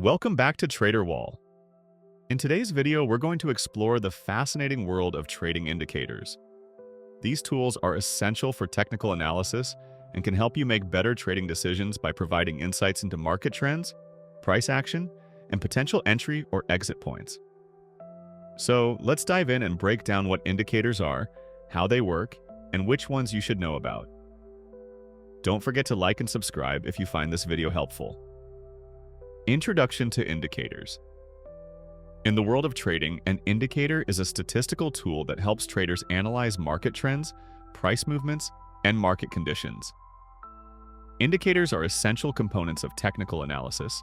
Welcome back to Trader Wall. In today's video, we're going to explore the fascinating world of trading indicators. These tools are essential for technical analysis and can help you make better trading decisions by providing insights into market trends, price action, and potential entry or exit points. So let's dive in and break down what indicators are, how they work, and which ones you should know about. Don't forget to like and subscribe if you find this video helpful. Introduction to indicators. In the world of trading, an indicator is a statistical tool that helps traders analyze market trends, price movements, and market conditions. Indicators are essential components of technical analysis,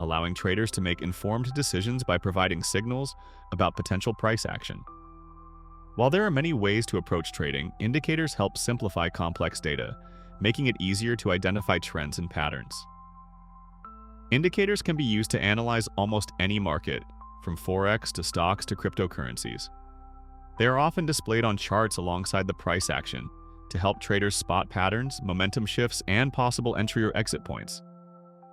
allowing traders to make informed decisions by providing signals about potential price action. While there are many ways to approach trading, indicators help simplify complex data, making it easier to identify trends and patterns. Indicators can be used to analyze almost any market, from forex to stocks to cryptocurrencies. They are often displayed on charts alongside the price action to help traders spot patterns, momentum shifts, and possible entry or exit points.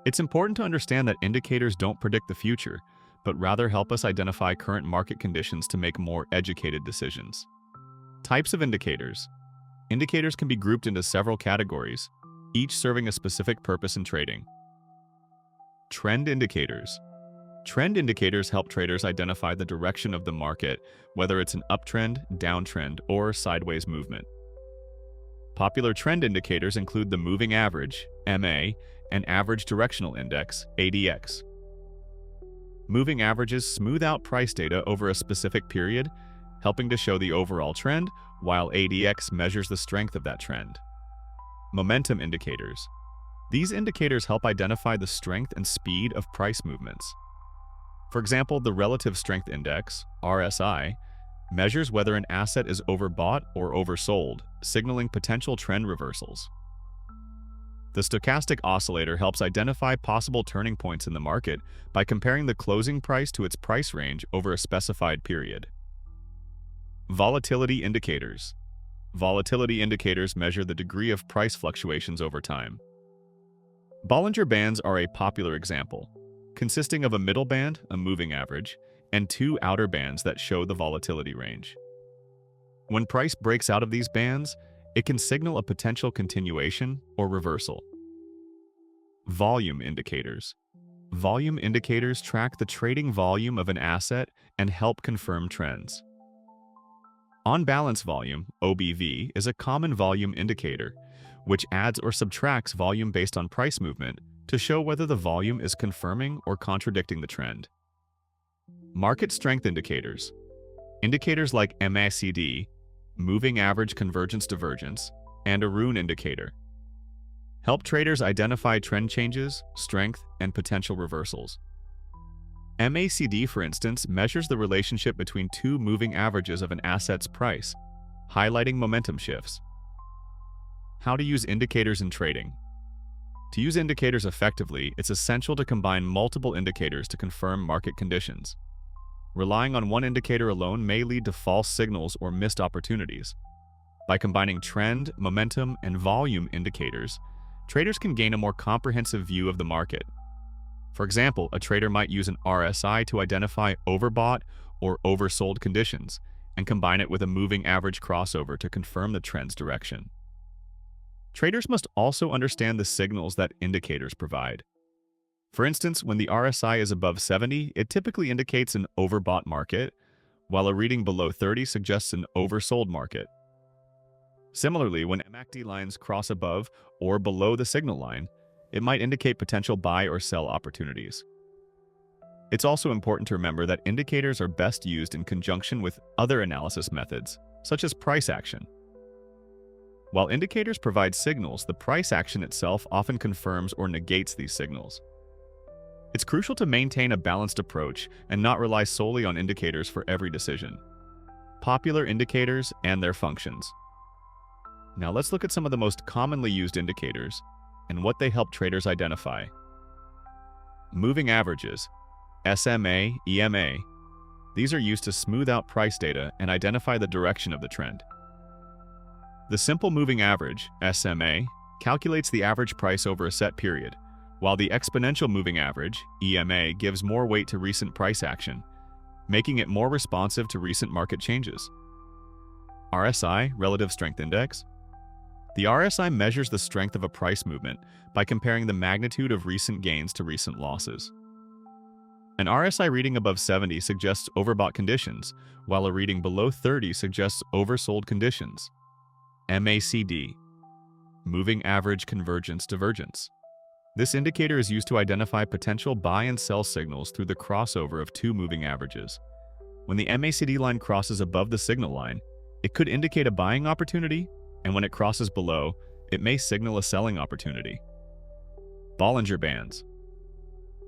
It's important to understand that indicators don't predict the future, but rather help us identify current market conditions to make more educated decisions. Types of indicators. Indicators can be grouped into several categories, each serving a specific purpose in trading. Trend indicators. Trend indicators help traders identify the direction of the market, whether it's an uptrend, downtrend, or sideways movement. Popular trend indicators include the moving average, MA, and average directional index, ADX. Moving averages smooth out price data over a specific period, helping to show the overall trend, while ADX measures the strength of that trend. Momentum indicators. These indicators help identify the strength and speed of price movements. For example, the Relative Strength Index, RSI, measures whether an asset is overbought or oversold, signaling potential trend reversals. The stochastic oscillator helps identify possible turning points in the market by comparing the closing price to its price range over a specified period. Volatility indicators. Volatility indicators measure the degree of price fluctuations over time. Bollinger Bands are a popular example, consisting of a middle band, a moving average, and two outer bands that show the volatility range. When price breaks out of these bands, it can signal a potential continuation or reversal. Volume indicators. Volume indicators track the trading volume of an asset and help confirm trends. On-balance volume, OBV, is a common volume indicator, which adds or subtracts volume based on price movement to show whether the volume is confirming or contradicting the trend. Market strength indicators. Indicators like MACD, moving average convergence divergence, and a Rune indicator help traders identify trend changes, strength, and potential reversals. MACD, for instance, measures the relationship between two moving averages of an asset's price, highlighting momentum shifts. How to use indicators in trading. To use indicators effectively, it's essential to combine multiple indicators to confirm market conditions. Relying on one indicator alone may lead to false signals or missed opportunities. By combining trend, momentum, and volume indicators, traders can gain a more comprehensive view of the market. For example, a trader might use an RSI to identify overbought or oversold conditions, and combine it with a moving average crossover to confirm the trend's direction. Traders must also understand the signals that indicators provide. For instance, when the RSI is above 70, it typically indicates an overbought market, while a reading below 30 suggests an oversold market. Similarly, when MACD lines cross above or below the signal line, it might indicate potential buy or sell opportunities. It's also important to remember that indicators are best used in conjunction with other analysis methods, such as price action. While indicators provide signals, the price action itself often confirms or negates these signals. It's crucial to maintain a balanced approach and not rely solely on indicators for every decision. Popular indicators and their functions. Now let's look at some of the most commonly used indicators and what they help traders identify. Moving averages, SMA, EMA. These are used to smooth out price data and identify the direction of the trend. The simple moving average, SMA, calculates the average price over a set period, while the exponential moving average, EMA, gives more weight to recent price action, making it more responsive to recent market changes. RSI, Relative Strength Index. The RSI measures the strength of a price movement by comparing the magnitude of recent gains to recent losses. An RSI reading above 70 suggests overbought conditions, while a reading below 30 suggests oversold conditions. MACD, Moving Average Convergence Divergence. This indicator is used to identify potential buy and sell signals through the crossover of two moving averages. When the MACD line crosses above the signal line, it could indicate a buying opportunity, and when it crosses below, it may signal a selling opportunity. Bollinger Bands.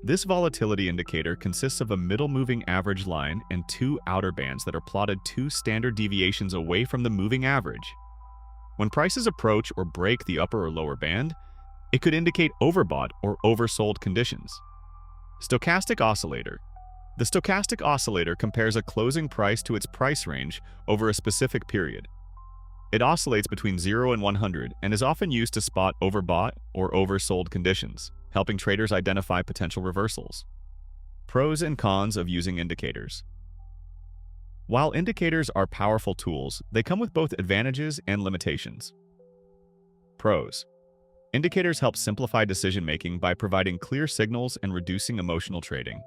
This volatility indicator consists of a middle moving average line and two outer bands that are plotted 2 standard deviations away from the moving average. When prices approach or break the upper or lower band, it could indicate overbought or oversold conditions. Stochastic Oscillator. The stochastic oscillator compares a closing price to its price range over a specific period. It oscillates between 0 and 100 and is often used to spot overbought or oversold conditions, helping traders identify potential reversals. Pros and cons of using indicators. While indicators are powerful tools, they come with both advantages and limitations. Pros. Indicators help simplify decision-making by providing clear signals and reducing emotional trading.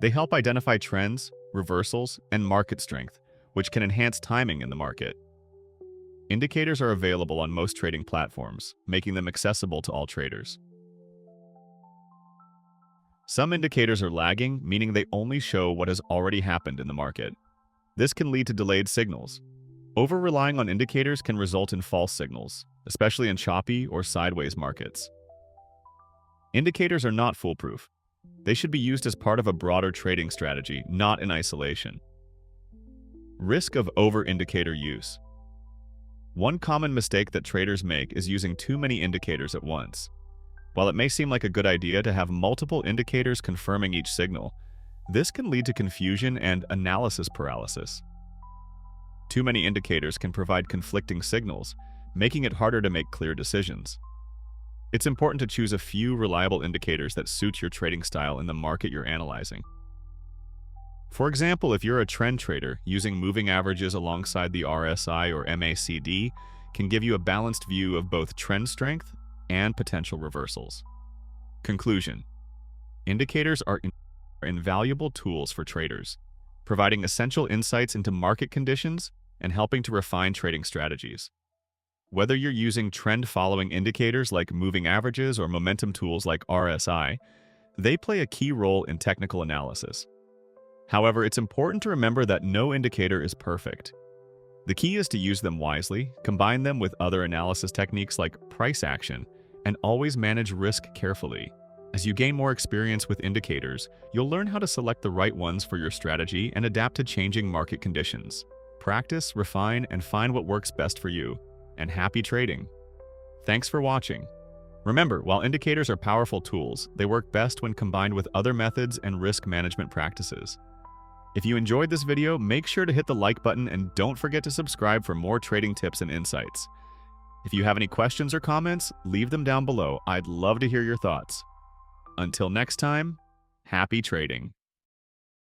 They help identify trends, reversals, and market strength, which can enhance timing in the market. Indicators are available on most trading platforms, making them accessible to all traders. Some indicators are lagging, meaning they only show what has already happened in the market. This can lead to delayed signals. Over-relying on indicators can result in false signals, especially in choppy or sideways markets. Indicators are not foolproof. They should be used as part of a broader trading strategy, not in isolation. Risk of over-indicator use. One common mistake that traders make is using too many indicators at once. While it may seem like a good idea to have multiple indicators confirming each signal, this can lead to confusion and analysis paralysis. Too many indicators can provide conflicting signals, making it harder to make clear decisions. It's important to choose a few reliable indicators that suit your trading style in the market you're analyzing. For example, if you're a trend trader, using moving averages alongside the RSI or MACD can give you a balanced view of both trend strength and potential reversals. Conclusion. Indicators are invaluable tools for traders, providing essential insights into market conditions and helping to refine trading strategies. Whether you're using trend-following indicators like moving averages or momentum tools like RSI, they play a key role in technical analysis. However, it's important to remember that no indicator is perfect. The key is to use them wisely, combine them with other analysis techniques like price action, and always manage risk carefully. As you gain more experience with indicators, you'll learn how to select the right ones for your strategy and adapt to changing market conditions. Practice, refine, and find what works best for you. And happy trading! Thanks for watching. Remember, while indicators are powerful tools, they work best when combined with other methods and risk management practices. If you enjoyed this video, make sure to hit the like button and don't forget to subscribe for more trading tips and insights. If you have any questions or comments, leave them down below. I'd love to hear your thoughts. Until next time, happy trading!